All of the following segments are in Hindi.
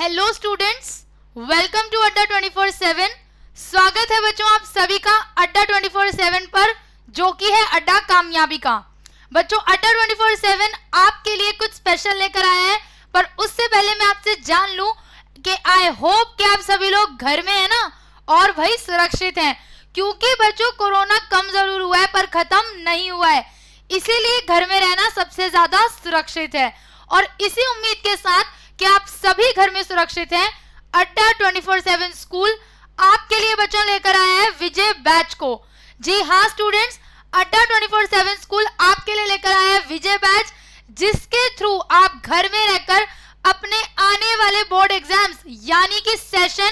हेलो स्टूडेंट्स, वेलकम टू अड्डा 24/7। स्वागत है बच्चों आप सभी का अड्डा 24/7 पर, जो कि है अड्डा कामयाबी का। बच्चों अड्डा 24/7 आपके लिए कुछ स्पेशल लेकर आया है, पर उससे पहले मैं आपसे जान लूं कि आई होप कि आप सभी लोग घर में है ना, और भाई सुरक्षित हैं, क्योंकि बच्चों कोरोना कम जरूर हुआ है पर खत्म नहीं हुआ है, इसीलिए घर में रहना सबसे ज्यादा सुरक्षित है। और इसी उम्मीद के साथ कि आप सभी घर में सुरक्षित हैं, अड्डा 24/7 स्कूल आपके लिए बच्चों लेकर आया है विजय बैच को। जी हाँ स्टूडेंट्स, अड्डा 24/7 स्कूल आपके लिए लेकर आया है विजय बैच, जिसके थ्रू आप घर में रहकर अपने आने वाले बोर्ड एग्जाम्स यानी कि सेशन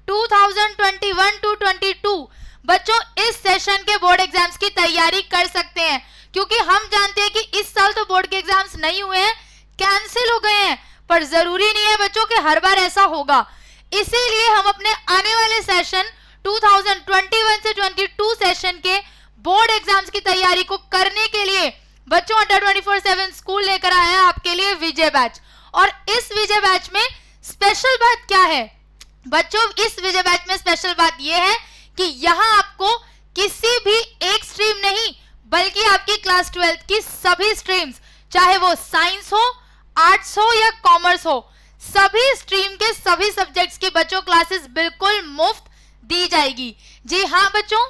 2021-22 बच्चों इस सेशन के बोर्ड एग्जाम्स की तैयारी कर सकते हैं, क्योंकि हम जानते हैं कि इस साल तो बोर्ड के एग्जाम्स नहीं हुए हैं, कैंसिल हो गए हैं, पर जरूरी नहीं है बच्चों कि हर बार ऐसा होगा। इसीलिए हम अपने आने वाले सेशन 2021 से 22 सेशन के बोर्ड एग्जाम्स की तैयारी को करने के लिए बच्चों अड्डा 24/7 स्कूल लेकर आया है आपके लिए विजय बैच। और इस विजय बैच में स्पेशल बात क्या है बच्चों? इस विजय बैच में स्पेशल बात यह है कि यहाँ आपको किसी भी एक स्ट्रीम नहीं, बल्कि आपकी क्लास 12th की सभी स्ट्रीम्स, चाहे वो साइंस हो, आर्ट्स हो या कॉमर्स हो, सभी स्ट्रीम के सभी सब्जेक्ट्स की बच्चों क्लासेस बिल्कुल मुफ्त दी जाएगी। जी हाँ बच्चों,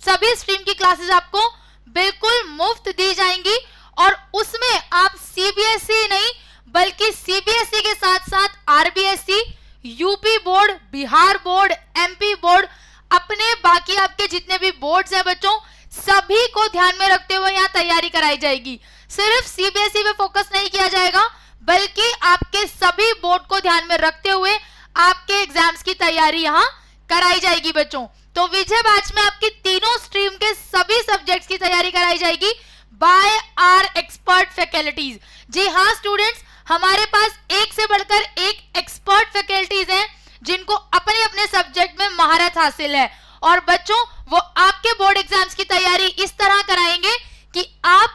सभी स्ट्रीम की क्लासेस आपको बिल्कुल मुफ्त दी जाएंगी, और उसमें आप सीबीएसई नहीं बल्कि सीबीएसई के साथ साथ RBSE, UP board, Bihar board, MP board, अपने बाकी आपके जितने भी बोर्ड्स हैं बच्चों, सभी को ध्यान में रखते हुए यहाँ तैयारी कराई जाएगी। सिर्फ सीबीएसई पे फोकस नहीं किया जाएगा, बल्कि आपके सभी बोर्ड को ध्यान में रखते हुए आपके एग्जाम्स की तैयारी यहाँ कराई जाएगी बच्चों। तो विजय बैच में आपकी तीनों स्ट्रीम के सभी सब्जेक्ट्स की तैयारी कराई जाएगी बाय आर एक्सपर्ट फैकल्टीज। जी हाँ स्टूडेंट्स, हमारे पास एक से बढ़कर एक एक्सपर्ट फैकल्टीज हैं, जिनको अपने अपने सब्जेक्ट में महारत हासिल है, और बच्चों वो आपके बोर्ड एग्जाम्स की तैयारी इस तरह कराएंगे कि आप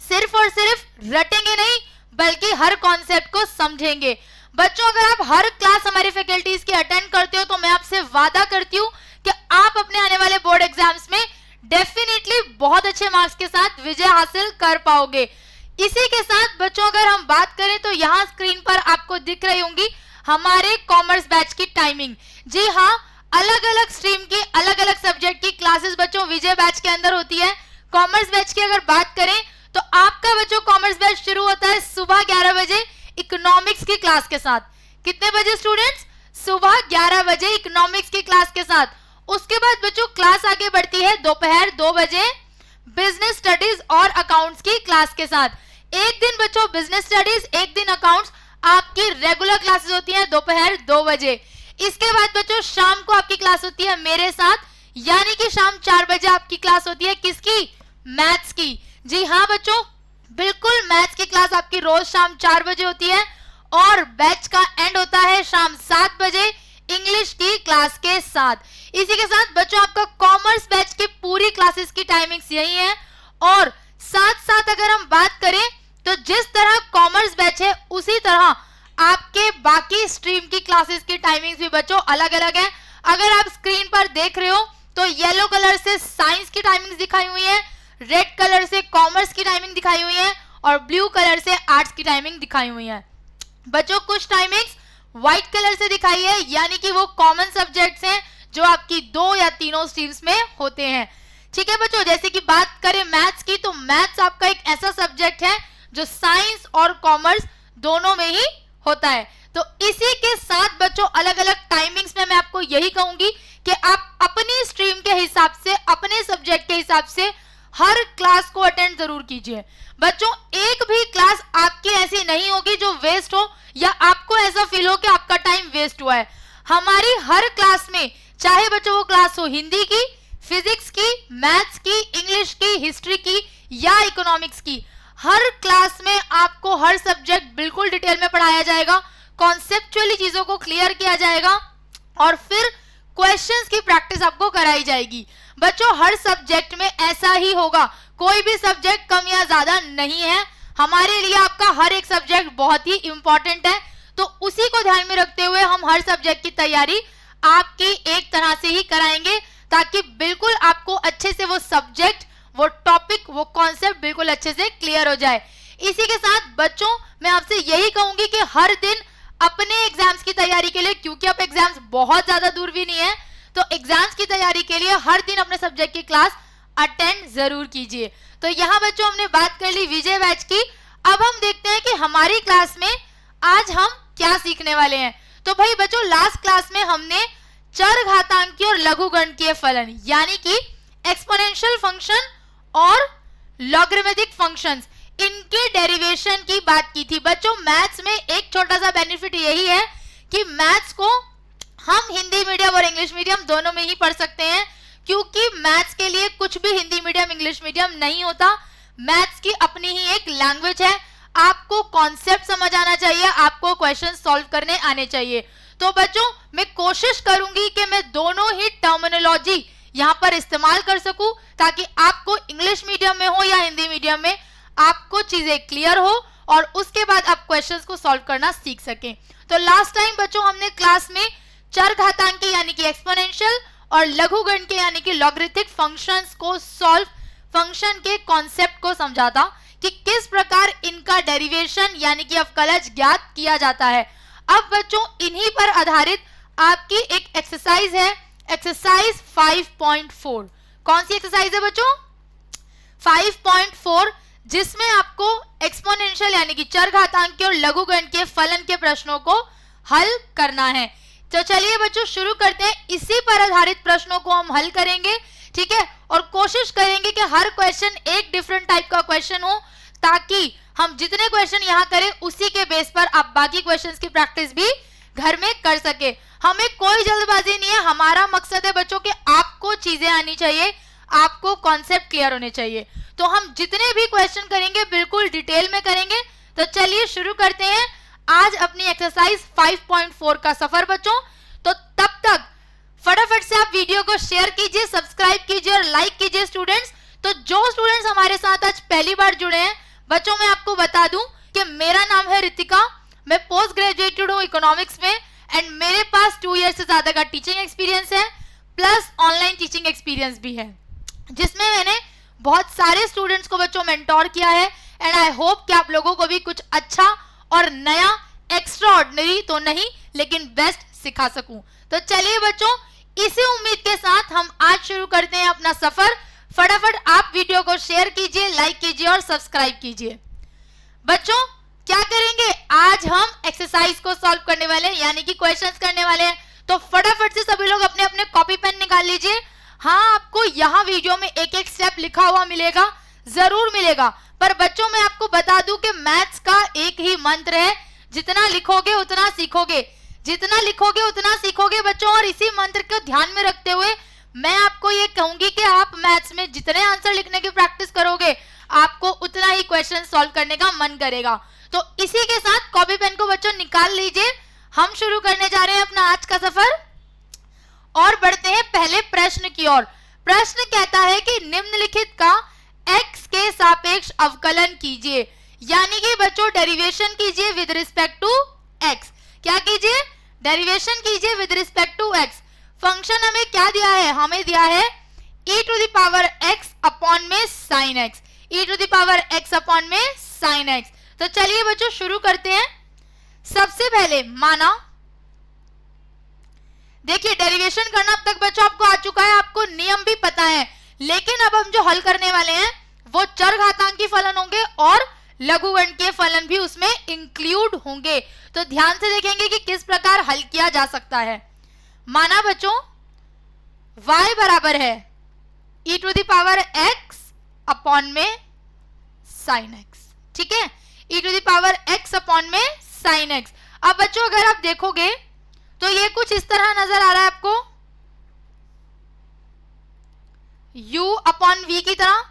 सिर्फ और सिर्फ रटेंगे नहीं, बल्कि हर कॉन्सेप्ट को समझेंगे। बच्चों अगर आप हर क्लास हमारी फैकल्टीज की अटेंड करते हो, तो मैं आपसे वादा करती हूँ कि आप अपने आने वाले बोर्ड एग्जाम्स में डेफिनेटली बहुत अच्छे मार्क्स के साथ विजय हासिल कर पाओगे। इसी के साथ बच्चों अगर हम बात करें तो यहाँ स्क्रीन पर आपको दिख रही होंगी हमारे कॉमर्स बैच की टाइमिंग। जी हाँ, अलग अलग स्ट्रीम की अलग अलग सब्जेक्ट की क्लासेस बच्चों विजय बैच के अंदर होती है। कॉमर्स बैच की अगर बात करें तो आपका बच्चों कॉमर्स बैच शुरू होता है सुबह 11 बजे इकोनॉमिक्स की क्लास के साथ। कितने बजे स्टूडेंट्स? सुबह 11 बजे इकोनॉमिक्स की क्लास के साथ। उसके बाद बच्चों क्लास आगे बढ़ती है दोपहर 2 बजे बिजनेस स्टडीज और अकाउंट्स की क्लास के साथ। एक दिन बच्चों बिजनेस स्टडीज, एक दिन अकाउंट्स, आपकी रेगुलर क्लासेस होती हैं दोपहर 2 बजे। इसके बाद बच्चों शाम को आपकी क्लास होती है मेरे साथ, यानी कि शाम 4 बजे आपकी क्लास होती है किसकी? मैथ्स की। जी हाँ बच्चों, बिल्कुल मैथ्स की क्लास आपकी रोज शाम 4 बजे होती है, और बैच का एंड होता है शाम 7 बजे इंग्लिश की क्लास के साथ। इसी के साथ बच्चों आपका कॉमर्स बैच की पूरी क्लासेस की टाइमिंग्स यही है, और साथ साथ अगर हम बात करें तो जिस तरह कॉमर्स बैच है उसी तरह आपके बाकी स्ट्रीम की क्लासेस की टाइमिंग्स भी बच्चों अलग अलग है। अगर आप स्क्रीन पर देख रहे हो तो येलो कलर से साइंस की टाइमिंग्स दिखाई हुई है, रेड कलर से कॉमर्स की टाइमिंग दिखाई हुई है, और ब्लू कलर से आर्ट्स की टाइमिंग दिखाई हुई है। बच्चों कुछ टाइमिंग्स व्हाइट कलर से दिखाई है, यानी कि वो कॉमन सब्जेक्ट्स हैं जो आपकी 2 या तीनों स्ट्रीम्स में होते हैं। ठीक है बच्चों, जैसे कि बात करें मैथ्स की, तो मैथ्स आपका एक ऐसा सब्जेक्ट है जो साइंस और कॉमर्स दोनों में ही होता है। तो इसी के साथ बच्चों अलग अलग टाइमिंग्स में मैं आपको यही कहूंगी कि आप अपनी स्ट्रीम के हिसाब से, अपने सब्जेक्ट के हिसाब से हर क्लास को अटेंड जरूर कीजिए। बच्चों एक भी क्लास आपकी ऐसी नहीं होगी जो वेस्ट हो, या आपको ऐसा फील हो कि आपका टाइम वेस्ट हुआ है। हमारी हर क्लास में, चाहे बच्चों वो क्लास हो हिंदी की, फिजिक्स की, मैथ्स की, इंग्लिश की, हिस्ट्री की या इकोनॉमिक्स की, हर क्लास में आपको हर सब्जेक्ट बिल्कुल डिटेल में पढ़ाया जाएगा, कॉन्सेप्चुअली चीजों को क्लियर किया जाएगा, और फिर क्वेश्चंस की प्रैक्टिस आपको कराई जाएगी। बच्चों हर सब्जेक्ट में ऐसा ही होगा, कोई भी सब्जेक्ट कम या ज्यादा नहीं है। हमारे लिए आपका हर एक सब्जेक्ट बहुत ही इंपॉर्टेंट है, तो उसी को ध्यान में रखते हुए हम हर सब्जेक्ट की तैयारी आपकी एक तरह से ही कराएंगे, ताकि बिल्कुल आपको अच्छे से वो सब्जेक्ट, वो टॉपिक, वो कॉन्सेप्ट बिल्कुल अच्छे से क्लियर हो जाए। इसी के साथ बच्चों मैं आपसे यही कहूंगी कि हर दिन अपने एग्जाम्स की तैयारी के लिए, क्योंकि अब एग्जाम्स बहुत ज्यादा दूर भी नहीं है, तो एग्जाम्स की तैयारी के लिए हर दिन अपने सब्जेक्ट की क्लास अटेंड जरूर कीजिए। तो यहाँ बच्चों हमने बात कर ली विजय बैच की। अब हम देखते हैं कि हमारी क्लास में आज हम क्या सीखने वाले हैं। तो भाई बच्चों लास्ट क्लास में हमने चरघातांकी और लघुगणकीय फलन यानी कि एक्सपोनेंशियल फंक्शन और लॉगरिथमिक फंक्शंस, इनके डेरिवेशन की बात की थी। बच्चों मैथ्स में एक छोटा सा बेनिफिट यही है कि मैथ्स को हम हिंदी मीडियम और इंग्लिश मीडियम दोनों में ही पढ़ सकते हैं, क्योंकि मैथ्स के लिए कुछ भी हिंदी मीडियम इंग्लिश मीडियम नहीं होता। मैथ्स की अपनी ही एक लैंग्वेज है। आपको कॉन्सेप्ट समझ आना चाहिए, आपको क्वेश्चन सॉल्व करने आने चाहिए। तो बच्चों मैं कोशिश करूंगी कि मैं दोनों ही टर्मिनोलॉजी यहां पर इस्तेमाल कर सकूं, ताकि आपको इंग्लिश मीडियम में हो या हिंदी मीडियम में आपको चीजें क्लियर हो और उसके बाद आप क्वेश्चंस को सॉल्व करना सीख सकें। तो लास्ट टाइम बच्चों हमने क्लास में चरघातांकी यानी कि एक्सपोनेंशियल और लघुगणकीय यानी कि लॉगरिथमिक फंक्शंस को सॉल्व, फंक्शन के कॉन्सेप्ट को समझा था कि किस प्रकार इनका डेरिवेशन यानी कि अवकलज ज्ञात किया जाता है। अब बच्चों इन्हीं पर आधारित आपकी एक एक्सरसाइज है, एक्सरसाइज 5.4। कौन सी एक्सरसाइज है बच्चों? 5.4, जिसमें आपको एक्सपोनेंशियल यानी कि चरघातांकी और लघुगणकीय फलन के प्रश्नों को हल करना है। तो चलिए बच्चों शुरू करते हैं। इसी पर आधारित प्रश्नों को हम हल करेंगे, ठीक है, और कोशिश करेंगे कि हर क्वेश्चन एक डिफरेंट टाइप का क्वेश्चन हो, ताकि हम जितने क्वेश्चन यहाँ करें उसी के बेस पर आप बाकी क्वेश्चंस की प्रैक्टिस भी घर में कर सके। हमें कोई जल्दबाजी नहीं है, हमारा मकसद है बच्चों कि आपको चीजें आनी चाहिए, आपको कॉन्सेप्ट क्लियर होने चाहिए। तो हम जितने भी क्वेश्चन करेंगे बिल्कुल डिटेल में करेंगे। तो चलिए शुरू करते हैं आज अपनी एक्सरसाइज 5.4 का सफर बच्चों। तो तब तक फटाफट से आप वीडियो को शेयर कीजिए, सब्सक्राइब कीजिए और लाइक कीजिए स्टूडेंट्स। तो जो स्टूडेंट्स हमारे साथ आज पहली बार जुड़े हैं बच्चों, मैं आपको बता दूं कि मेरा नाम है रितिका, मैं पोस्ट ग्रेजुएटेड हूँ इकोनॉमिक्स में एंड मेरे पास 2 ईयर से ज्यादा का टीचिंग एक्सपीरियंस है, प्लस ऑनलाइन टीचिंग एक्सपीरियंस भी है, जिसमें मैंने बहुत सारे स्टूडेंट्स को बच्चों मेंटोर किया है। एंड आई होप कि आप लोगों को भी कुछ अच्छा और नया, एक्स्ट्रा ऑर्डिनरी तो नहीं लेकिन बेस्ट सिखा सकूं। तो चलिए बच्चों इसी उम्मीद के साथ हम आज शुरू करते हैं अपना सफर। फटाफट आप वीडियो को शेयर कीजिए, लाइक कीजिए और सब्सक्राइब कीजिए। बच्चों क्या करेंगे आज? हम एक्सरसाइज को सॉल्व करने वाले हैं, यानी कि क्वेश्चंस करने वाले हैं। तो फटाफट से सभी लोग अपने अपने कॉपी पेन निकाल लीजिए। हाँ, आपको यहाँ वीडियो में एक एक स्टेप लिखा हुआ मिलेगा, जरूर मिलेगा, पर बच्चों मैं आपको बता दूं कि मैथ्स का एक ही मंत्र है, जितना लिखोगे उतना सीखोगे, जितना लिखोगे उतना सीखोगे बच्चों। और इसी मंत्र को ध्यान में रखते हुए मैं आपको ये कहूंगी कि आप मैथ्स में जितने आंसर लिखने की प्रैक्टिस करोगे आपको उतना ही क्वेश्चन सॉल्व करने का मन करेगा। तो इसी के साथ कॉपी पेन को बच्चों निकाल लीजिए, हम शुरू करने जा रहे हैं अपना आज का सफर और बढ़ते हैं पहले प्रश्न की ओर। प्रश्न कहता है कि निम्नलिखित का x के सापेक्ष अवकलन कीजिए, यानी कि बच्चों डेरिवेशन कीजिए विद रिस्पेक्ट टू x। क्या कीजिए? डेरिवेशन कीजिए with respect to x। Function हमें क्या दिया है? हमें दिया है e to the power x upon में sin x, e to the power x upon में sin x। तो चलिए बच्चों शुरू करते हैं। सबसे पहले माना, देखिए डेरिवेशन करना अब तक बच्चों आपको आ चुका है, आपको नियम भी पता है, लेकिन अब हम जो हल करने वाले हैं वो चरघातांकी फलन होंगे और लघुगणकीय फलन भी उसमें इंक्लूड होंगे। तो ध्यान से देखेंगे कि किस प्रकार हल किया जा सकता है। माना बच्चों y बराबर है e to the power x upon में sin x, ठीक है, e to the power x upon में sin x। अब बच्चों अगर आप देखोगे तो ये कुछ इस तरह नजर आ रहा है आपको, u अपॉन v की तरह।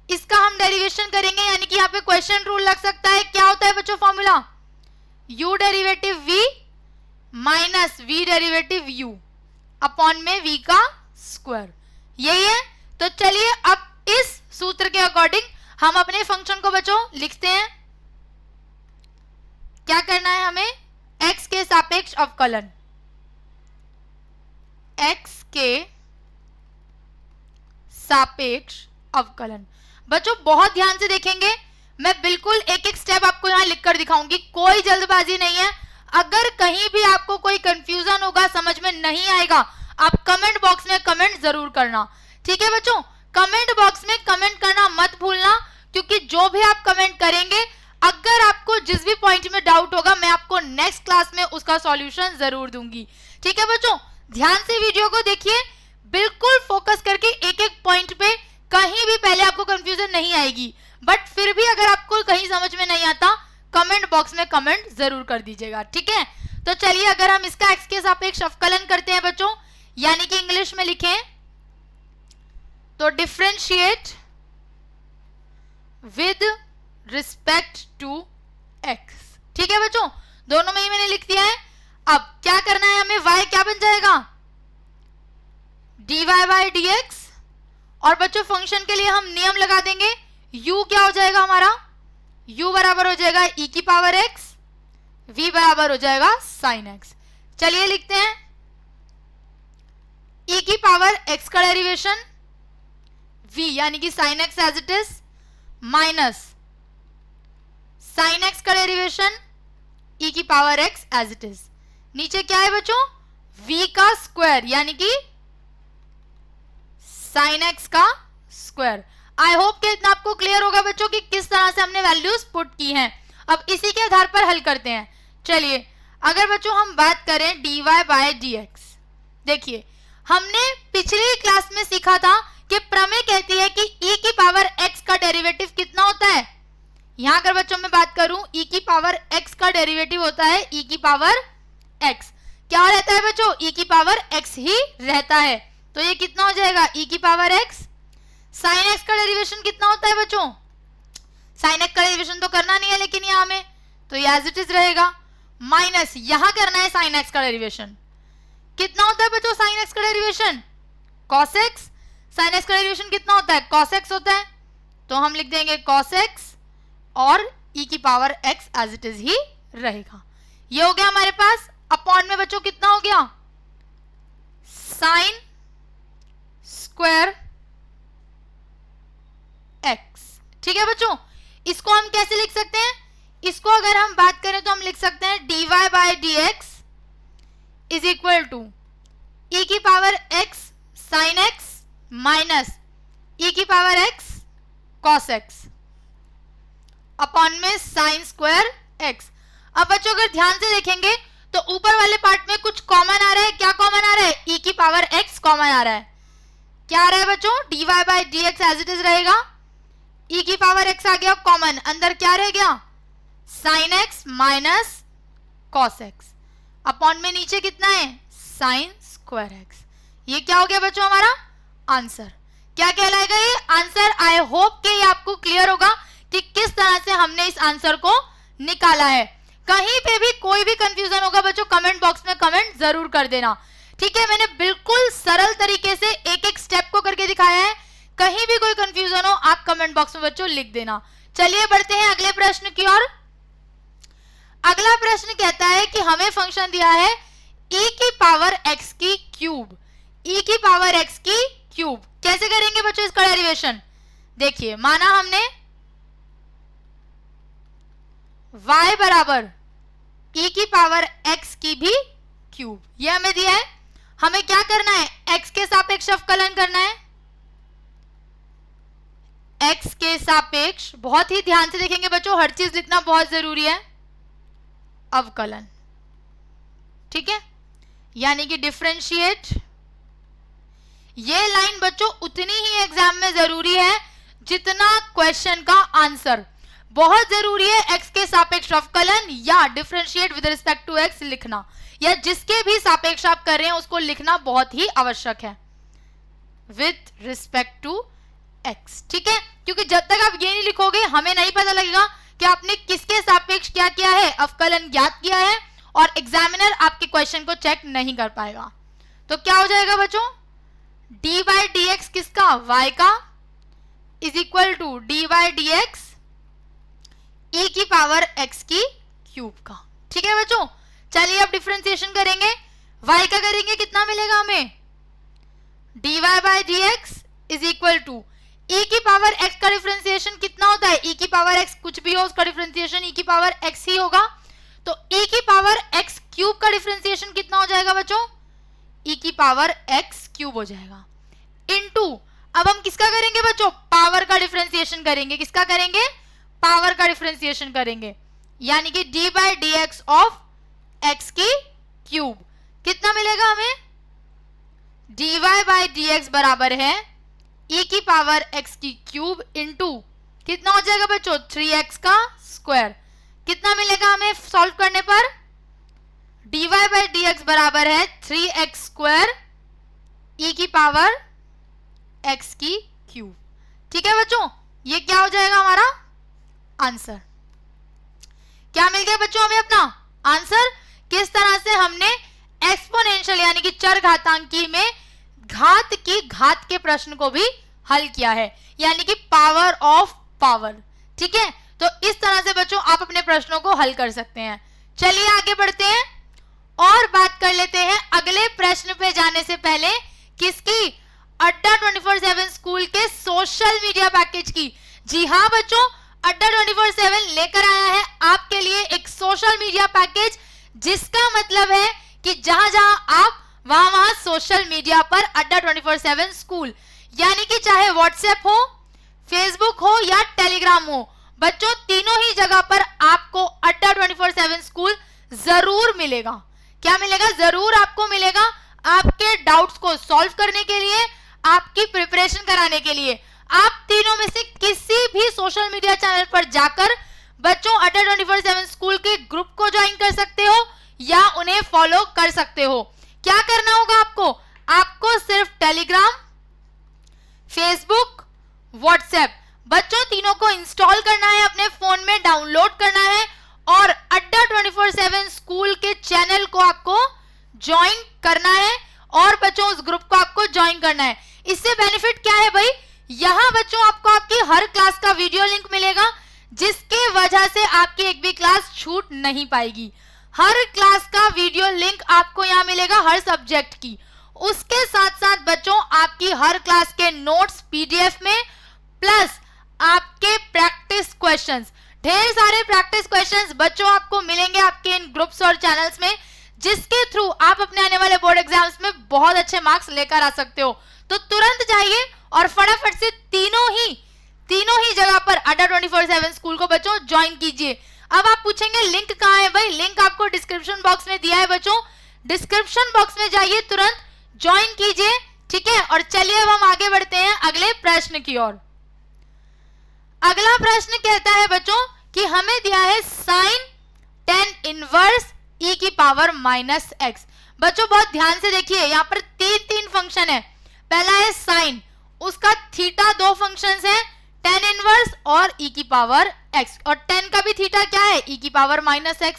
इसका हम डेरिवेशन करेंगे, यानी कि यहाँ पे क्वेश्चन रूल लग सकता है। क्या होता है बच्चों formula? u derivative v minus v derivative u upon में v का स्क्वायर, यही है। तो चलिए अब इस सूत्र के अकॉर्डिंग हम अपने फंक्शन को बच्चों लिखते हैं। क्या करना है हमें? x के सापेक्ष अवकलन, x के सापेक्ष अवकलन। बच्चों बहुत ध्यान से देखेंगे, मैं बिल्कुल एक एक स्टेप आपको यहां लिखकर दिखाऊंगी, कोई जल्दबाजी नहीं है। अगर कहीं भी आपको कोई कंफ्यूजन होगा, समझ में नहीं आएगा, आप कमेंट बॉक्स में कमेंट जरूर करना, ठीक है बच्चों। कमेंट बॉक्स में कमेंट करना मत भूलना, क्योंकि जो भी आप कमेंट करेंगे, अगर आपको जिस भी पॉइंट में डाउट होगा, मैं आपको नेक्स्ट क्लास में उसका सॉल्यूशन जरूर दूंगी, ठीक है बच्चों। ध्यान से वीडियो को देखिए, बिल्कुल फोकस करके एक एक पॉइंट पे, कहीं भी पहले आपको कंफ्यूजन नहीं आएगी, बट फिर भी अगर आपको कहीं समझ में नहीं आता, कमेंट बॉक्स में कमेंट जरूर कर दीजिएगा, ठीक है। तो चलिए, अगर हम इसका x के सापेक्ष अवकलन करते हैं बच्चों, यानी कि इंग्लिश में लिखें तो differentiate with respect to x, ठीक है बच्चों। दोनों में ही मैंने लिख दिया है। अब क्या करना है हमें, y क्या बन जाएगा, dy बाई dx, और बच्चों फंक्शन के लिए हम नियम लगा देंगे, u क्या हो जाएगा हमारा, u बराबर हो जाएगा e की पावर x, v बराबर हो जाएगा sin x। चलिए लिखते हैं e की पावर x का डेरिवेशन, v यानी कि sin x as it is, minus sin x का डेरिवेशन e की power x as it is. नीचे क्या है बच्चों, v का स्क्वायर यानी कि sin x का स्क्वायर। आई होप कि इतना आपको क्लियर होगा बच्चों कि किस तरह से हमने वैल्यूज पुट की हैं। अब इसी के आधार पर हल करते हैं। चलिए, अगर बच्चों हम बात करें dy बाय dx, देखिए हमने पिछली क्लास में सीखा था कि प्रमेय कहती है कि e की पावर x का डेरिवेटिव कितना होता है। यहां अगर बच्चों मैं बात करूं, e की पावर x का डेरिवेटिव होता है e की पावर x। क्या रहता है बच्चों, e की पावर x ही रहता है। तो ये कितना हो जाएगा, e की पावर x। साइन x का डेरिवेशन कितना होता है बच्चों, साइन x का डेरिवेशन तो करना नहीं है लेकिन यहां में, तो ये एज इट इज रहेगा, माइनस यहां करना है साइन x का डेरिवेशन। कितना होता है बच्चों साइन x का derivation, cos x। Sine x का डेरिवेशन कितना होता है, cos x होता है, तो हम लिख देंगे cos x और e की power x as it is ही रहेगा। ये हो गया हमारे पास। अपॉन में बच्चों कितना हो गया, साइन स्क्वायर x, ठीक है बच्चों। इसको हम कैसे लिख सकते हैं, इसको अगर हम बात करें तो हम लिख सकते हैं dy by dx is equal to e की power x sine x minus e की power x cos x upon में साइन स्क्वायर x। अब बच्चों अगर ध्यान से देखेंगे तो ऊपर वाले पार्ट में कुछ कॉमन आ रहा है। क्या कॉमन आ रहा है, e की पावर x कॉमन आ रहा है। क्या आ रहा है बच्चों, dy by dx as it is रहेगा, e की पावर x आ गया कॉमन, अंदर क्या रह गया, sine x minus cos x upon में नीचे कितना है, साइन स्क्वायर x। ये क्या हो गया बच्चों हमारा आंसर। क्या कहलाएगा ये आंसर। आई होप कि ये आपको क्लियर होगा कि किस तरह से हमने इस आंसर को निकाला है। कहीं पे भी कोई भी कंफ्यूजन होगा बच्चों, कमेंट बॉक्स में कमेंट जरूर कर देना, ठीक है। मैंने बिल्कुल सरल तरीके से एक एक स्टेप को करके दिखाया है। कहीं भी कोई कंफ्यूजन हो आप कमेंट बॉक्स में बच्चों लिख देना। चलिए बढ़ते हैं अगले प्रश्न की ओर। अगला प्रश्न कहता है कि हमें फंक्शन दिया है e की पावर x की क्यूब, e की पावर x की क्यूब। कैसे करेंगे बच्चों इसका डेरिवेशन, देखिए माना हमने y बराबर e की पावर x की भी क्यूब, ये हमें दिया है। हमें क्या करना है, x के सापेक्ष अवकलन करना है। x के सापेक्ष, बहुत ही ध्यान से देखेंगे बच्चों, हर चीज लिखना बहुत जरूरी है, अवकलन, ठीक है, यानी कि डिफरेंशिएट। ये लाइन बच्चों उतनी ही एग्जाम में जरूरी है जितना क्वेश्चन का आंसर। बहुत जरूरी है x के सापेक्ष अवकलन या differentiate with respect to x लिखना, या जिसके भी सापेक्ष आप कर रहे हैं उसको लिखना बहुत ही आवश्यक है, विद रिस्पेक्ट टू x, ठीक है। क्योंकि जब तक आप ये नहीं लिखोगे हमें नहीं पता लगेगा कि आपने किसके सापेक्ष क्या किया है, अवकलन ज्ञात किया है, और एग्जामिनर आपके क्वेश्चन को चेक नहीं कर पाएगा। तो क्या हो जाएगा बच्चों, डी बाई डी एक्स किसका, y का, is equal to d by d x e की पावर x की क्यूब का, ठीक है बच्चों। चलिए अब डिफरेंशिएशन करेंगे, y का करेंगे, कितना मिलेगा हमें, dy by dx is equal to e की पावर x का डिफरेंशिएशन कितना होता है, e की पावर x कुछ भी हो उसका डिफरेंशिएशन e की पावर x ही होगा, तो e की पावर x क्यूब का डिफरेंशिएशन कितना हो जाएगा बच्चों, e की पावर x क्यूब हो जाएगा, इनटू अब हम किसका करेंगे बच्चों, पावर का डिफरेंशिएशन करेंगे, किसका करेंगे, पावर का डिफरेंशिएशन करेंगे, यानी कि d by dx of x की क्यूब कितना मिलेगा हमें, dy बाय dx बराबर है e की पावर x की क्यूब इनटू कितना हो जाएगा बच्चों, 3x का स्क्वायर, कितना मिलेगा हमें सॉल्व करने पर, dy बाय dx बराबर है 3x स्क्वायर e की पावर x की क्यूब। ठीक है बच्चों, ये क्या हो जाएगा हमारा आंसर, क्या मिल गया बच्चों हमें अपना आंसर। किस तरह से हमने एक्सपोनेंशियल यानी कि चरघातांकी में घात की घात के प्रश्न को भी हल किया है, यानी कि पावर ऑफ पावर। ठीक है, तो इस तरह से बच्चों आप अपने प्रश्नों को हल कर सकते हैं। चलिए आगे बढ़ते हैं और बात कर लेते हैं अगले प्रश्न पे जाने से पहले किसकी, अड्डा 24/7 स्कूल के सोशल मीडिया पैकेज की। जी हाँ बच्चों, अड्डा 24/7 लेकर आया है आपके लिए एक सोशल मीडिया पैकेज, जिसका मतलब है कि जहां जहां आप वहां वहां सोशल मीडिया पर अड्डा 24/7 स्कूल, यानी कि चाहे व्हाट्सएप हो, फेसबुक हो या टेलीग्राम हो, बच्चों तीनों ही जगह पर आपको अड्डा 24/7 स्कूल जरूर मिलेगा। क्या मिलेगा, जरूर आपको मिलेगा, आपके डाउट्स को सॉल्व करने के लिए, आपकी प्रिपरेशन कराने के लिए। आप तीनों में से किसी भी सोशल मीडिया चैनल पर जाकर बच्चों अड्डा 24/7 स्कूल के ग्रुप को ज्वाइन कर सकते हो या उन्हें फॉलो कर सकते हो। क्या करना होगा आपको सिर्फ टेलीग्राम, फेसबुक, व्हाट्सएप बच्चों तीनों को इंस्टॉल करना है, अपने फोन में डाउनलोड करना है और अड्डा 24/7 स्कूल के चैनल को आपको ज्वाइन करना है और बच्चों उस ग्रुप को आपको ज्वाइन करना है। इससे बेनिफिट क्या है भाई, यहां बच्चों आपको आपकी हर क्लास का वीडियो लिंक मिलेगा, जिसके वजह से आपकी एक भी क्लास छूट नहीं पाएगी। हर क्लास का वीडियो लिंक आपको यहां मिलेगा हर सब्जेक्ट की। उसके साथ साथ बच्चों आपकी हर क्लास के नोट्स पीडीएफ में, प्लस आपके प्रैक्टिस क्वेश्चंस, ढेर सारे प्रैक्टिस क्वेश्चंस बच्चों आपको मिलेंगे आपके इन ग्रुप्स और चैनल्स में, जिसके थ्रू आप अपने आने वाले बोर्ड एग्जाम्स में बहुत अच्छे मार्क्स लेकर आ सकते हो। तो तुरंत जाइए और फटाफट से तीनों ही जगह पर अड्डा 24/7 स्कूल को बच्चों ज्वाइन कीजिए। अब आप पूछेंगे लिंक कहां है भाई, लिंक आपको डिस्क्रिप्शन बॉक्स में दिया है बच्चों, डिस्क्रिप्शन बॉक्स में जाइए, तुरंत ज्वाइन कीजिए। ठीक है, और चलिए अब हम आगे बढ़ते हैं अगले प्रश्न की ओर। अगला प्रश्न कहता है बच्चों कि हमें दिया है साइन tan इनवर्स e की पावर -x। बच्चों बहुत ध्यान से देखिए, यहाँ पर तीन फंक्शन है। पहला है साइन, उसका थीटा 2 फंक्शंस है, tan इनवर्स और e की पावर x, और tan का भी थीटा क्या है, e की पावर -x।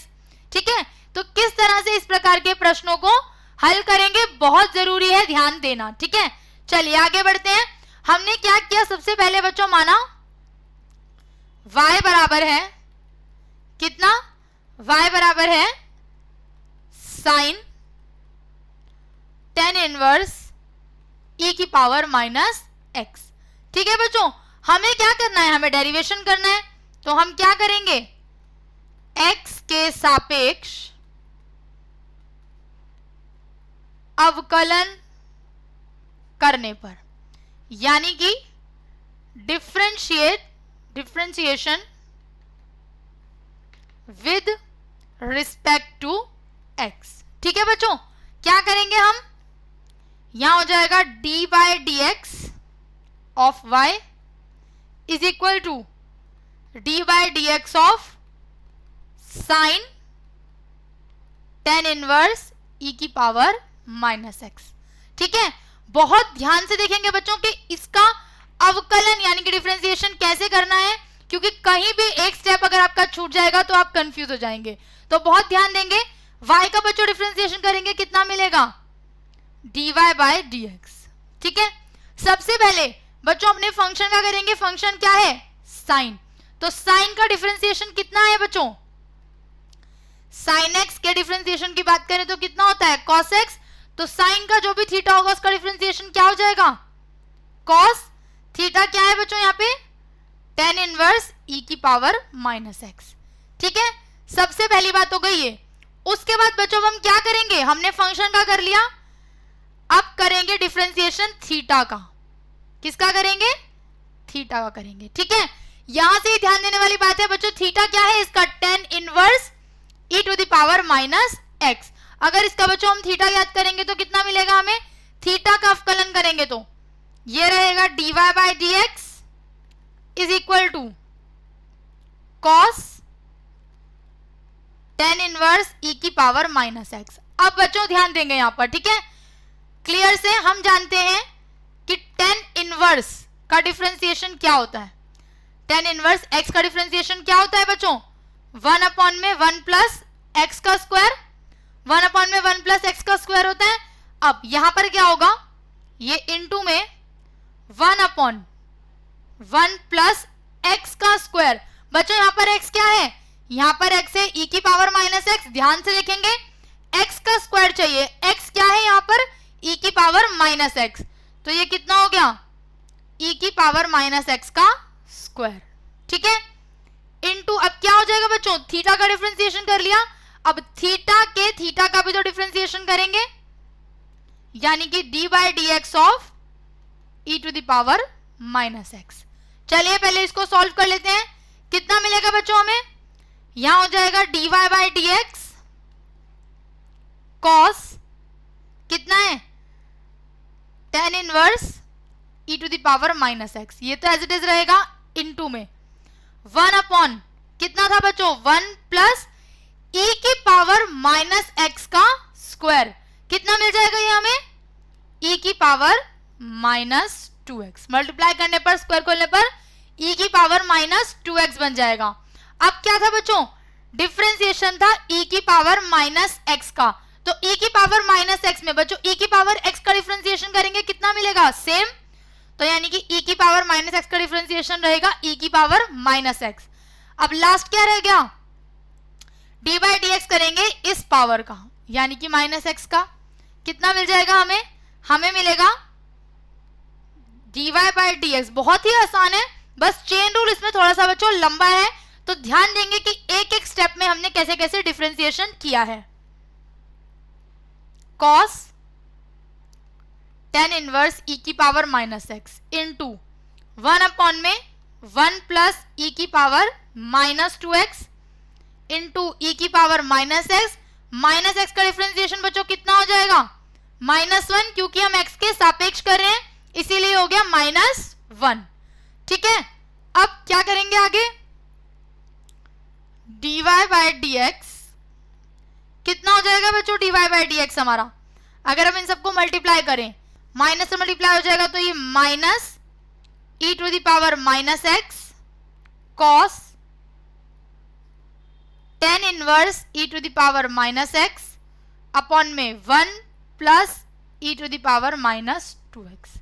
ठीक है, तो किस तरह से इस प्रकार के प्रश्नों को हल करेंगे बहुत जरूरी है ध्यान देना। ठीक है, चलिए आगे बढ़ते हैं। हमने क्या किया, सबसे पहले बच्चों माना y बराबर है कितना, y बराबर है साइन tan इनवर्स e की पावर -x। ठीक है बच्चों, हमें क्या करना है, हमें डेरिवेशन करना है, तो हम क्या करेंगे, x के सापेक्ष अवकलन करने पर, यानी कि differentiation with respect to x। ठीक है बच्चों, क्या करेंगे हम, यहां हो जाएगा d by dx of y is equal to d by dx of sine tan inverse e की पावर -x। ठीक है, बहुत ध्यान से देखेंगे बच्चों कि इसका अवकलन यानी कि डिफरेंशिएशन कैसे करना है, क्योंकि कहीं भी एक स्टेप अगर आपका छूट जाएगा तो आप कंफ्यूज हो जाएंगे। तो बहुत ध्यान देंगे, y का बच्चों डिफरेंशिएशन करेंगे, कितना मिलेगा, dy बाय dx। ठीक है, सबसे पहले बच्चों अपने फंक्शन का करेंगे, फंक्शन क्या है, साइन, तो साइन का डिफरेंशिएशन कितना है बच्चों, साइन एक्स के डिफरेंशिएशन की बात करें तो कितना होता है कॉस एक्स, तो साइन का जो भी थीटा होगा उसका डिफरेंशिएशन क्या हो जाएगा कॉस थीटा। क्या है बच्चों यहाँ पे tan इनवर्स e की पावर माइनस एक्स। ठीक है, सबसे पहली बात हो गई ये। उसके बाद बच्चों हम क्या करेंगे, हमने फंक्शन का कर लिया, अब करेंगे डिफरेंशिएशन थीटा का। किसका करेंगे, थीटा का करेंगे। ठीक है, यहां से ध्यान देने वाली बात है बच्चों, थीटा क्या है इसका tan inverse e to the power minus x. अगर इसका बच्चों हम थीटा याद करेंगे तो कितना मिलेगा हमें, थीटा का अवकलन करेंगे तो ये रहेगा dy by dx is equal to cos tan inverse e की पावर माइनस एक्स। अब बच्चों ध्यान देंगे यहां पर, ठीक है, क्लियर से हम जानते हैं कि tan इनवर्स का डिफरेंशिएशन क्या होता है। tan इनवर्स x का डिफरेंशिएशन क्या होता है बच्चों, 1 अपॉन में 1 प्लस एक्स का स्क्वायर, 1 अपॉन में 1 प्लस एक्स का स्क्वायर होता है। अब यहां पर क्या होगा, ये इनटू में 1 अपॉन 1 प्लस एक्स का स्क्वायर। बच्चों यहां पर x क्या है, यहां पर x है e की पावर माइनस एक्स। ध्यान से देखेंगे x का स्क्वायर चाहिए, x क्या है यहां पर e की पावर माइनस एक्स, तो ये कितना हो गया e की पावर माइनस एक्स का स्क्वायर। ठीक है, इनटू अब क्या हो जाएगा बच्चों, थीटा का डिफरेंशिएशन कर लिया, अब थीटा के थीटा का भी तो डिफरेंशिएशन करेंगे, यानी कि d by d x of e to the power minus x. चलिए पहले इसको सॉल्व कर लेते हैं, कितना मिलेगा बच्चों हमें, यहां हो जाएगा d y by d x cos कितना है tan inverse e to the power minus x, ये तो एज इट इज रहेगा इनटू में 1 अपॉन कितना था बच्चों 1 प्लस e की पावर माइनस एक्स का स्क्वायर। कितना मिल जाएगा ये हमें, e की पावर माइनस 2x, मल्टीप्लाई करने पर स्क्वायर खोलने पर e की पावर माइनस 2x बन जाएगा। अब क्या था बच्चों, डिफरेंशिएशन था e की पावर माइनस एक्स का, तो e की पावर माइनस एक्स में बच्चों e की पावर x का डिफरेंशिएशन करेंगे, कितना मिलेगा सेम, तो यानी कि e की पावर माइनस एक्स का डिफरेंशिएशन रहेगा e की पावर माइनस एक्स। अब लास्ट क्या रह गया, डी बाई डी एक्स करेंगे इस पावर का, यानी कि माइनस एक्स का, कितना मिल जाएगा हमें, हमें मिलेगा d y by d x. बहुत ही आसान है, बस चेन रूल इसमें थोड़ा सा बच्चों लंबा है, तो ध्यान देंगे कि एक एक स्टेप में हमने कैसे कैसे डिफरेंशिएशन किया है। कॉस tan इनवर्स e की power minus x into 1 upon में 1 प्लस e की power minus 2x into e की power minus x. Minus x का डिफरेंशिएशन बच्चों कितना हो जाएगा -1, क्योंकि हम x के सापेक्ष कर रहे हैं इसीलिए हो गया -1। ठीक है, अब क्या करेंगे आगे, dy बाई dx कितना हो जाएगा बच्चों, dy बाई dx हमारा, अगर हम इन सबको मल्टीप्लाई करें, माइनस से मल्टीप्लाई हो जाएगा तो ये minus e to the power minus x cos tan inverse e to the power minus x upon में 1 plus e to the power minus 2x।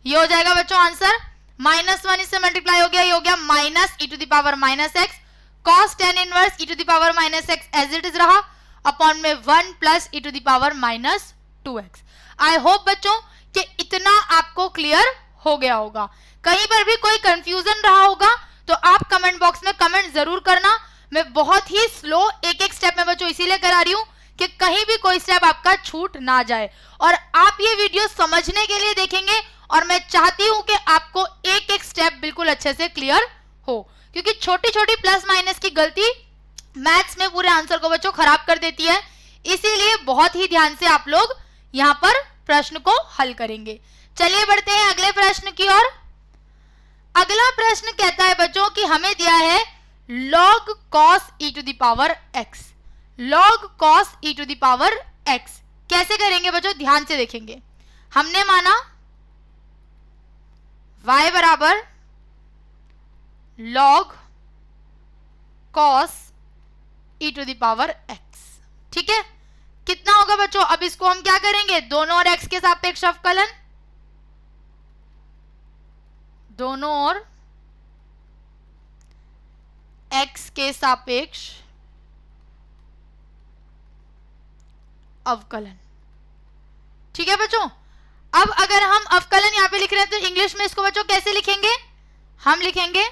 ये हो जाएगा बच्चों आंसर, -1 इससे मल्टीप्लाई हो गया, ये हो गया minus e to the power minus x cos tan inverse e to the power minus x as it is रहा, अपॉन में 1 plus e to the power minus 2x। I hope बच्चों कि इतना आपको क्लियर हो गया होगा। कहीं पर भी कोई कंफ्यूजन रहा होगा तो आप कमेंट बॉक्स में कमेंट जरूर करना। मैं बहुत ही स्लो एक एक स्टेप में बच्चों इसीलिए करा रही हूं कि कहीं भी कोई स्टेप आपका छूट ना जाए, और आप ये वीडियो समझने के लिए देखेंगे, और मैं चाहती हूं कि आपको एक एक स्टेप बिल्कुल अच्छे से क्लियर हो, क्योंकि छोटी छोटी प्लस माइनस की गलती मैथ्स में पूरे आंसर को बच्चों खराब कर देती है। इसीलिए बहुत ही ध्यान से आप लोग यहां पर प्रश्न को हल करेंगे। चलिए बढ़ते हैं अगले प्रश्न की ओर। अगला प्रश्न कहता है बच्चों कि हमें दिया है log cos e to the power x, log cos e to the power x कैसे करेंगे बच्चों, ध्यान से देखेंगे। हमने माना y बराबर log cos e to the power x। ठीक है, कितना होगा बच्चों, अब इसको हम क्या करेंगे, दोनों और x के सापेक्ष अवकलन, दोनों और x के सापेक्ष अवकलन। ठीक है बच्चों, अब अगर हम अवकलन यहां पे लिख रहे हैं तो इंग्लिश में इसको बच्चों कैसे लिखेंगे? हम लिखेंगे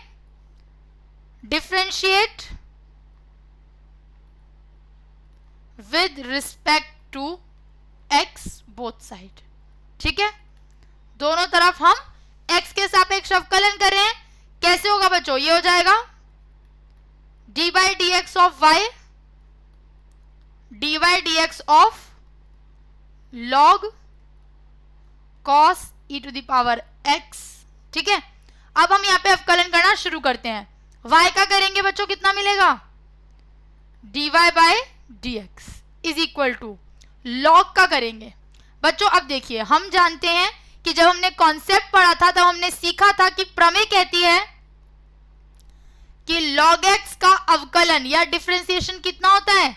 differentiate with respect to x both side. ठीक है, दोनों तरफ हम x के सापेक्ष अवकलन कर रहे हैं। कैसे होगा बच्चों? ये हो जाएगा dy dx of y dy dx of log cos e to the power x। ठीक है, अब हम यहां पे अवकलन करना शुरू करते हैं। y का करेंगे बच्चों, कितना मिलेगा? dy by dx is equal to log का करेंगे बच्चों। अब देखिए, हम जानते हैं कि जब हमने कॉन्सेप्ट पढ़ा था तब हमने सीखा था कि प्रमेय कहती है कि log x का अवकलन या डिफरेंशिएशन कितना होता है?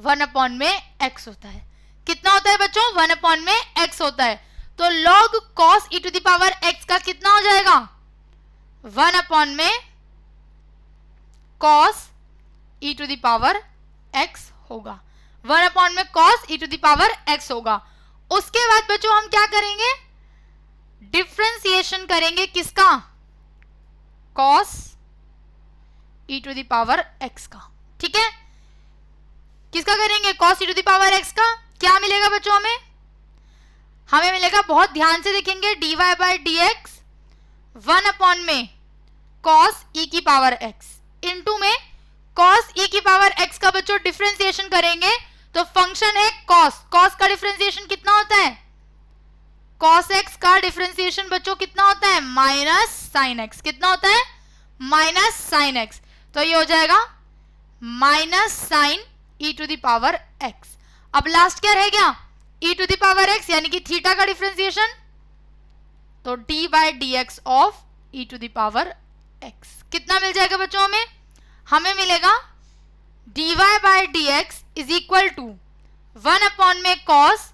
1 अपॉन में x होता है। कितना होता है बच्चों? 1 अपॉन में x होता है। तो log cos e to the power x का कितना हो जाएगा? 1 अपॉन में cos e to the power x होगा। 1 अपॉन में cos e to the power x होगा। उसके बाद बच्चों हम क्या करेंगे? डिफरेंशिएशन करेंगे किसका? cos e to the power x का। ठीक है, किसका करेंगे? cos e to the power x का। क्या मिलेगा बच्चों हमें? हमें मिलेगा, बहुत ध्यान से देखेंगे, dy बाय dx 1 अपॉन में cos e की पावर x इंटू में cos e की पावर x का बच्चों डिफरेंशिएशन करेंगे तो फंक्शन है cos का डिफरेंशिएशन कितना होता है? cos x का डिफरेंशिएशन बच्चों कितना होता है? Minus sine x। कितना होता है? Minus sine x। तो ये हो जाएगा minus sine e to the power x। अब लास्ट क्या रह गया? e to the power x यानी कि थीटा का डिफरेंशिएशन, तो d by dx of e to the power x। कितना मिल जाएगा बच्चों हमें? हमें मिलेगा dy by dx is equal to 1 upon में cos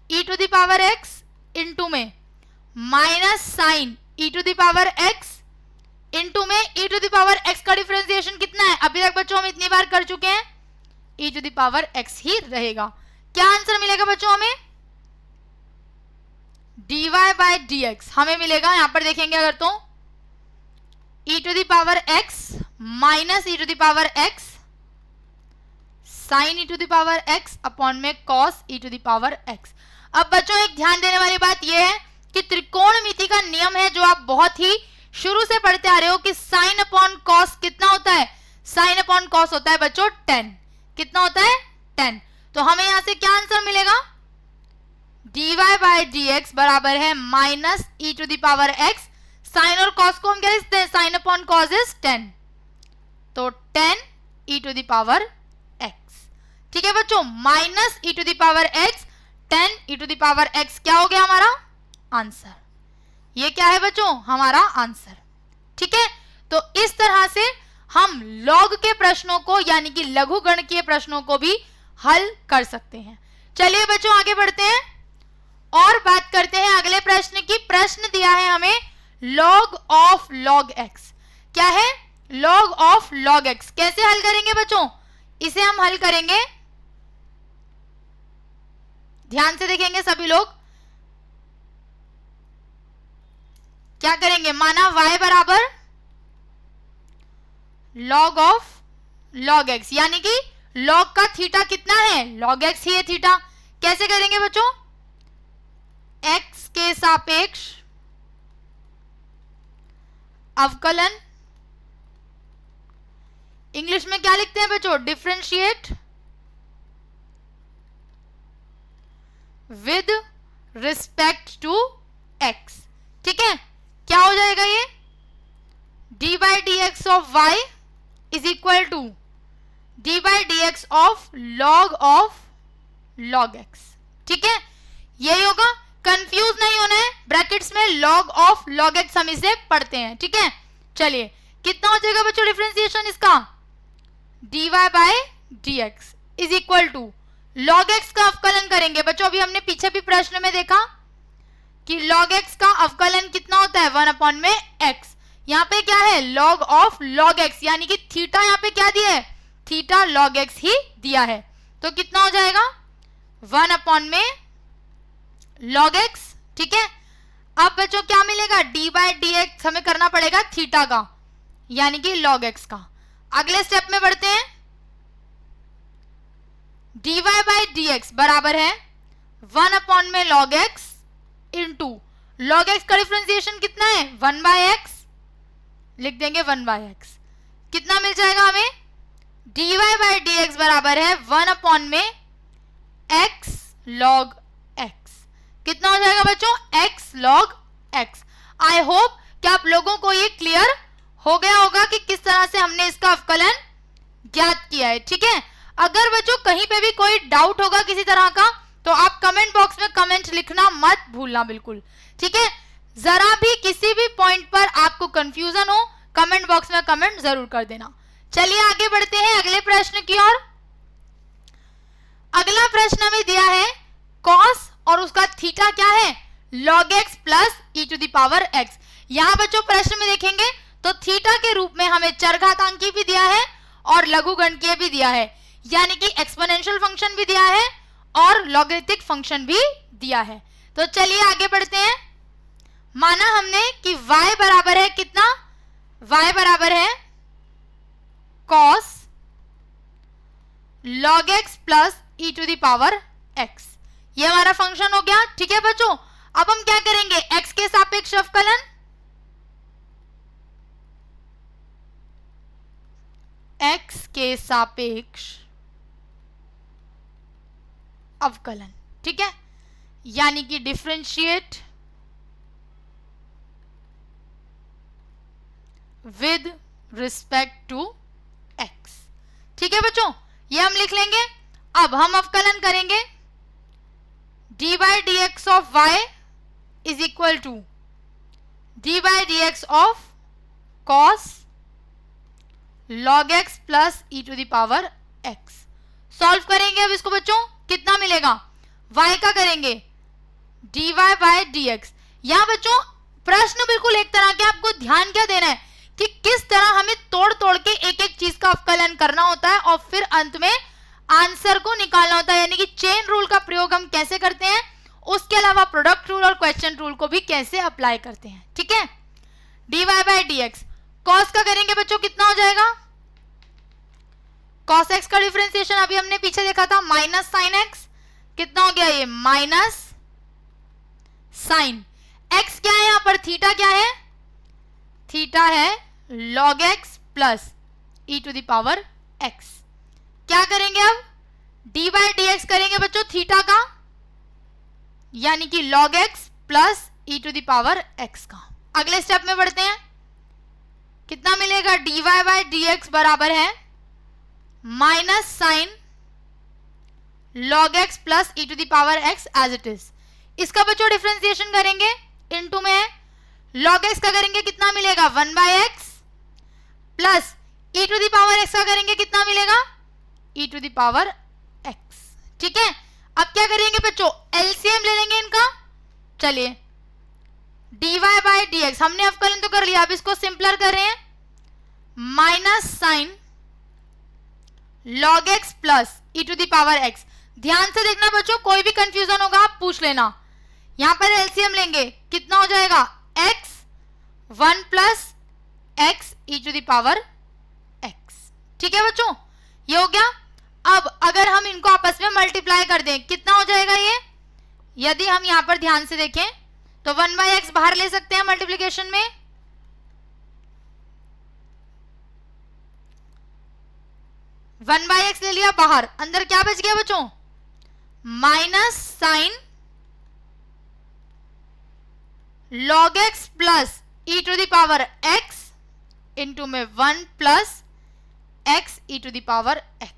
e to the power x into में minus sine e to the power x into में e to the power x का डिफरेंशिएशन कितना है? अभी तक बच्चों हम इतनी बार कर चुके हैं, e to the power x ही रहेगा। क्या आंसर मिलेगा बच्चों हमें? dy बाय dx हमें मिलेगा, यहां पर देखेंगे अगर तो e to the power x minus e to the power x sine e to the power x upon में cos e to the power x। अब बच्चों एक ध्यान देने वाली बात यह है कि त्रिकोणमिति का नियम है जो आप बहुत ही शुरू से पढ़ते आ रहे हो कि साइन अपॉन कॉस कितना होता है? साइन अपॉन कॉस होता है बच्चों 10। कितना होता है? 10। तो हमें यहां से क्या आंसर मिलेगा? dy बाय dx बराबर है minus e to the power x। Sine और कॉस को हम क्या लिखते हैं? साइन अपॉन कॉस इज 10, तो 10 e to the power x। ठीक है बच्चों, minus e to the power x 10 e to the power x क्या हो गया हमारा आंसर? ये क्या है बच्चों? हमारा आंसर। ठीक है, तो इस तरह से हम लॉग के प्रश्नों को यानी कि लघुगणकीय प्रश्नों को भी हल कर सकते हैं। चलिए बच्चों आगे बढ़ते हैं और बात करते हैं अगले प्रश्न की। प्रश्न दिया है हमें log ऑफ log x। क्या है? log of log x। कैसे हल करेंगे बच्चों? इसे हम हल करेंगे, ध्यान से देखेंगे सभी लोग। क्या करेंगे? माना y बराबर log ऑफ log x यानी कि log का थीटा कितना है? log x ही है थीटा। कैसे करेंगे बच्चों? x के सापेक्ष अवकलन, इंग्लिश में क्या लिखते हैं बच्चों? Differentiate with respect to x। ठीक है, क्या हो जाएगा ये? d by d x of y is equal to d by d x of log x। ठीक है, यही होगा। कंफ्यूज नहीं होना है, ब्रैकेट्स में log ऑफ log x हम इसे पढ़ते हैं। ठीक है, चलिए कितना हो जाएगा बच्चों डिफरेंशिएशन इसका? dy by dx is equal to log x का अवकलन करेंगे बच्चों। अभी हमने पीछे भी प्रश्न में देखा कि log x का अवकलन कितना होता है? 1 अपॉन में x। यहाँ पे क्या है? log ऑफ log x यानी कि थीटा यहाँ पे क्या दिया है? थीटा log x ही दिया है। तो कितना हो जाएगा? 1 अपॉन में log x, ठीक है। अब बच्चों क्या मिलेगा, d बाय डी एक्स हमें करना पड़ेगा थीटा का, यानी कि log x का। अगले स्टेप में बढ़ते हैं, dy बाय डी एक्स बराबर है 1 अपॉन में log x into log x का डिफरेंशिएशन कितना है 1 बाय x, लिख देंगे 1 बाय x। कितना मिल जाएगा हमें, dy बाय डी एक्स बराबर है 1 अपॉन में x log x। कितना हो जाएगा बच्चों, x log x। I hope कि आप लोगों को ये क्लियर हो गया होगा कि किस तरह से हमने इसका अवकलन ज्ञात किया है, ठीक है। अगर बच्चों कहीं पे भी कोई डाउट होगा किसी तरह का तो आप कमेंट बॉक्स में कमेंट लिखना मत भूलना, बिल्कुल, ठीक है। जरा भी किसी भी पॉइंट पर आपको कंफ्यूजन हो कमेंट बॉक्स में कमेंट जरूर कर देना। चलिए आगे बढ़ते हैं अगले प्रश्न की ओर। अगला प्रश्न हमें दिया है कॉस और उसका थीटा क्या है, log x plus e to the power x। यहां बच्चों प्रश्न में देखेंगे तो थीटा के रूप में हमें चरघातांकी भी दिया है और लघुगणकीय भी दिया है, यानी कि एक्सपोनेंशियल फंक्शन भी दिया है और लॉगरिथमिक फंक्शन भी दिया है। तो चलिए आगे बढ़ते हैं। माना हमने कि y बराबर है कितना, y बराबर है cos log x plus e to the power x। ये हमारा फंक्शन हो गया, ठीक है बच्चों। अब हम क्या करेंगे, x के सापेक्ष अवकलन, x के सापेक्ष अवकलन, ठीक है, यानी कि differentiate with respect to x, ठीक है बच्चों, ये हम लिख लेंगे। अब हम अवकलन करेंगे d by d x of y is equal to d by d x of cos log x plus e to the power x। Solve करेंगे अब इसको बच्चों, कितना मिलेगा, y का करेंगे dy बाय dx। यहां बच्चों प्रश्न बिल्कुल एक तरह के, आपको ध्यान क्या देना है कि किस तरह हमें तोड़ तोड़ के एक एक चीज का अवकलन करना होता है और फिर अंत में आंसर को निकालना होता है, यानी कि चेन रूल का प्रयोग हम कैसे करते हैं, उसके अलावा प्रोडक्ट रूल और क्वेश्चन रूल को भी कैसे अप्लाई करते हैं, ठीक है। dy बाय dx cos का करेंगे बच्चों, कितना हो जाएगा, cos x का डिफरेंशिएशन अभी हमने पीछे देखा था माइनस साइन x, कितना हो गया ये माइनस साइन x। क्या है यहां पर, थीटा क्या है, थीटा है log x plus e to the power x। क्या करेंगे अब, d बाई डी एक्स करेंगे बच्चों थीटा का, यानी कि log x plus e to the power x का। अगले स्टेप में बढ़ते हैं, कितना मिलेगा, dy बाई डी एक्स बराबर है minus sine log x plus e to the power x as it is. इसका बच्चों डिफरेंशिएशन करेंगे, इनटू में है log x का करेंगे कितना मिलेगा 1 by x plus e to the power x का करेंगे कितना मिलेगा e to the power x, ठीक है। अब क्या करेंगे बच्चों, एलसीएम ले लेंगे इनका। चलिए dy बाय dx हमने अवकलन तो कर लिया, अब इसको सिंपलर कर रहे हैं, minus sine log x plus e to the power x। ध्यान से देखना बच्चों, कोई भी कंफ्यूजन होगा आप पूछ लेना। यहां पर एलसीएम लेंगे, कितना हो जाएगा x 1 plus x e to the power x, ठीक है बच्चों, ये हो गया। अब अगर हम इनको आपस में मल्टीप्लाई कर दें, कितना हो जाएगा ये, यदि हम यहां पर ध्यान से देखें तो 1 बाय एक्स बाहर ले सकते हैं मल्टीप्लीकेशन में, 1 बाय एक्स ले लिया बाहर, अंदर क्या बच गया बच्चों, minus sine log x plus e to the power x into में 1 plus x e to the power x।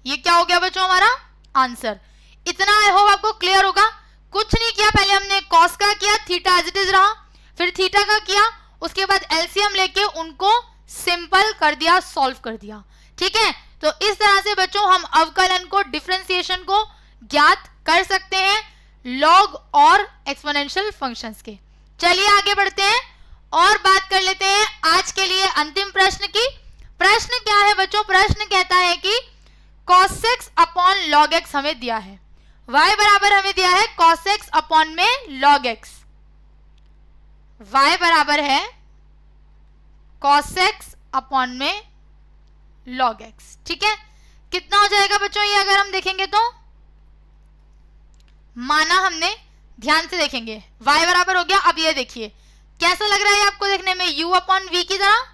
ये क्या हो गया बच्चों हमारा आंसर। इतना आई होप आपको क्लियर होगा। कुछ नहीं किया, पहले हमने cos का किया, थीटा एज इट इज रहा, फिर थीटा का किया, उसके बाद एलसीएम लेके उनको सिंपल कर दिया, सॉल्व कर दिया, ठीक है। तो इस तरह से बच्चों हम अवकलन को, डिफरेंशिएशन को ज्ञात कर सकते हैं लॉग और एक्सपोनेंशियल फंक्शंस के। चलिए आगे बढ़ते हैं और बात कर लेते हैं आज के लिए अंतिम प्रश्न की। प्रश्न क्या है बच्चों, प्रश्न कहता है कि cos x upon log x हमें दिया है, y बराबर हमें दिया है cos x अपॉन में log x, y बराबर है cos x अपॉन में log x। ठीक है, कितना हो जाएगा बच्चों ये अगर हम देखेंगे तो, माना हमने ध्यान से देखेंगे y बराबर हो गया। अब ये देखिए कैसा लग रहा है आपको देखने में, u अपॉन v की तरह।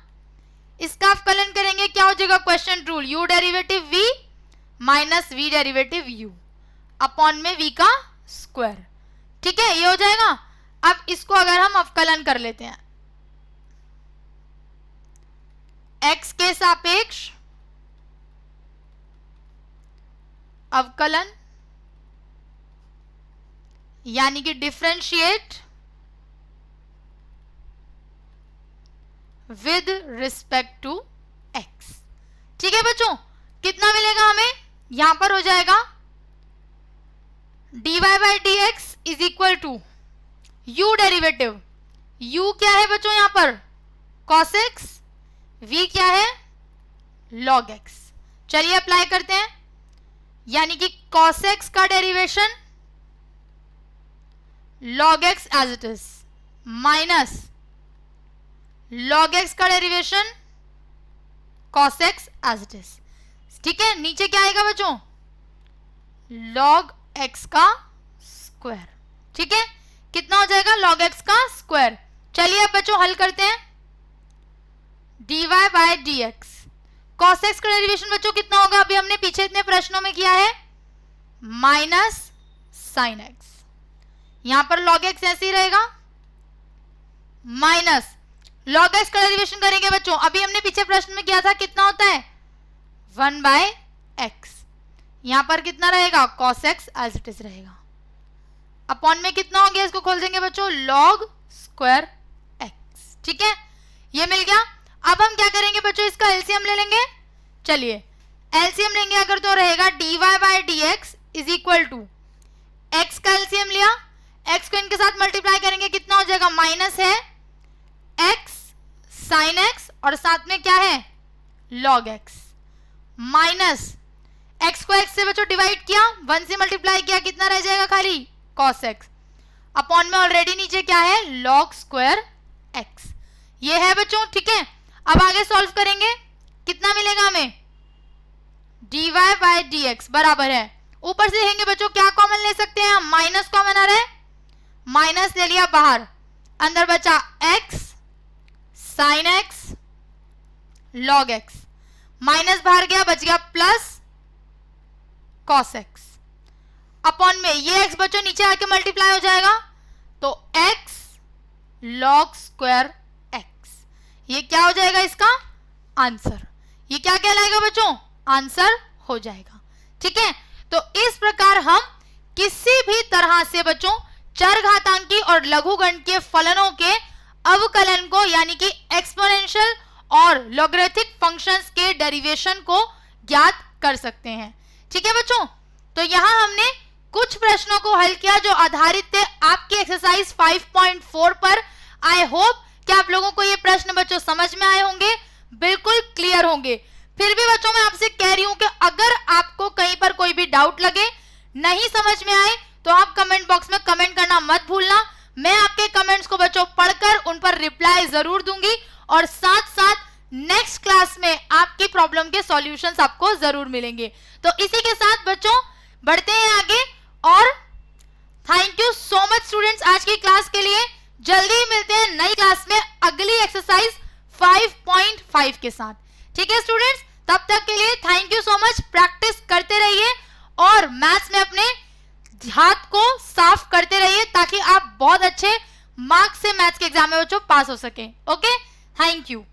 इसका अवकलन करेंगे क्या हो जाएगा, question rule, u derivative v minus v derivative u upon में v का स्क्वायर। ठीक है, ये हो जाएगा। अब इसको अगर हम अवकलन कर लेते हैं, x के सापेक्ष अवकलन यानी कि differentiate with respect to x। ठीक है बच्चों, कितना मिलेगा हमें, यहां पर हो जाएगा dy by d x is equal to u derivative, u क्या है बच्चों यहां पर cos x, v क्या है log x। चलिए अप्लाई करते हैं, यानी कि cos x का derivation log x as it is minus log x का derivation cos x as it is. ठीक है, नीचे क्या आएगा बच्चों, log x का स्क्वायर। ठीक है, कितना हो जाएगा log x का स्क्वायर। चलिए अब बच्चों हल करते हैं, dy by d x, cos x का डेरिवेशन बच्चों कितना होगा, अभी हमने पीछे इतने प्रश्नों में किया है, माइनस साइन x, यहां पर log x ऐसे ही रहेगा, माइनस log x का डेरिवेशन करेंगे बच्चों, अभी हमने पीछे प्रश्न में किया था, कितना होता है 1 बाय x, यहां पर कितना रहेगा cos x as it is रहेगा, अपॉन में कितना हो गया, इसको खोल देंगे बच्चों log स्क्वायर x। ठीक है, ये मिल गया। अब हम क्या करेंगे बच्चों, इसका एलसीएम ले लेंगे। चलिए एलसीएम लेंगे अगर तो रहेगा dy by d x is equal to x का एलसीएम लिया, x को इनके साथ मल्टीप्लाई करेंगे, कितना हो जाएगा, माइनस है x साइन x और साथ में क्या है log x, माइनस x को x से बच्चों डिवाइड किया, 1 से मल्टीप्लाई किया, कितना रह जाएगा खाली cos x, अपॉन में ऑलरेडी नीचे क्या है log स्क्वायर x, ये है बच्चों। ठीक है, अब आगे सॉल्व करेंगे, कितना मिलेगा हमें, dy बाय डी एक्स बराबर है, ऊपर से देखेंगे बच्चों क्या कॉमन ले सकते हैं हम, माइनस कॉमन आ रहा है, माइनस ले लिया बाहर, अंदर बचा x sine x log x, minus बाहर गया, बच गया प्लस cos x, अपॉन में ये x बच्चों नीचे आके मल्टीप्लाई हो जाएगा, तो x log स्क्वायर x, ये क्या हो जाएगा इसका आंसर, ये क्या कहलाएगा बच्चों, आंसर हो जाएगा। ठीक है, तो इस प्रकार हम किसी भी तरह से बच्चों चरघातांकी और लघुगणकीय फलनों के अवकलन को यानी कि एक्सपोनेंशियल और लॉगरिथमिक फंक्शंस के डेरिवेशन को ज्ञात कर सकते हैं। ठीक है बच्चों, तो यहां हमने कुछ प्रश्नों को हल किया जो आधारित थे आपकी एक्सरसाइज 5.4 पर। आई होप कि आप लोगों को ये प्रश्न बच्चों समझ में आए होंगे, बिल्कुल क्लियर होंगे। फिर भी बच्चों मैं आपसे कह रही हूं कि अगर आपको कहीं पर कोई भी डाउट लगे, नहीं समझ में आए, तो आप कमेंट बॉक्स में कमेंट करना मत भूलना। मैं आपके कमेंट्स को बच्चों पढ़कर उन पर रिप्लाई जरूर दूंगी और साथ साथ नेक्स्ट क्लास में आपकी प्रॉब्लम के सॉल्यूशंस आपको जरूर मिलेंगे। तो इसी के साथ बच्चों बढ़ते हैं आगे और thank you so much students आज की क्लास के लिए। जल्दी ही मिलते हैं नई क्लास में अगली एक्सरसाइज 5.5 के साथ। ठीक है स्टूडेंट्स, तब तक के लिए thank you so much. Practice करते रहिए और मैथ्स में अपने हाथ को साफ करते रहिए ताकि आप बहुत अच्छे मार्क्स से मैथ्स के एग्जाम में बच्चों पास हो सके। Okay, thank you.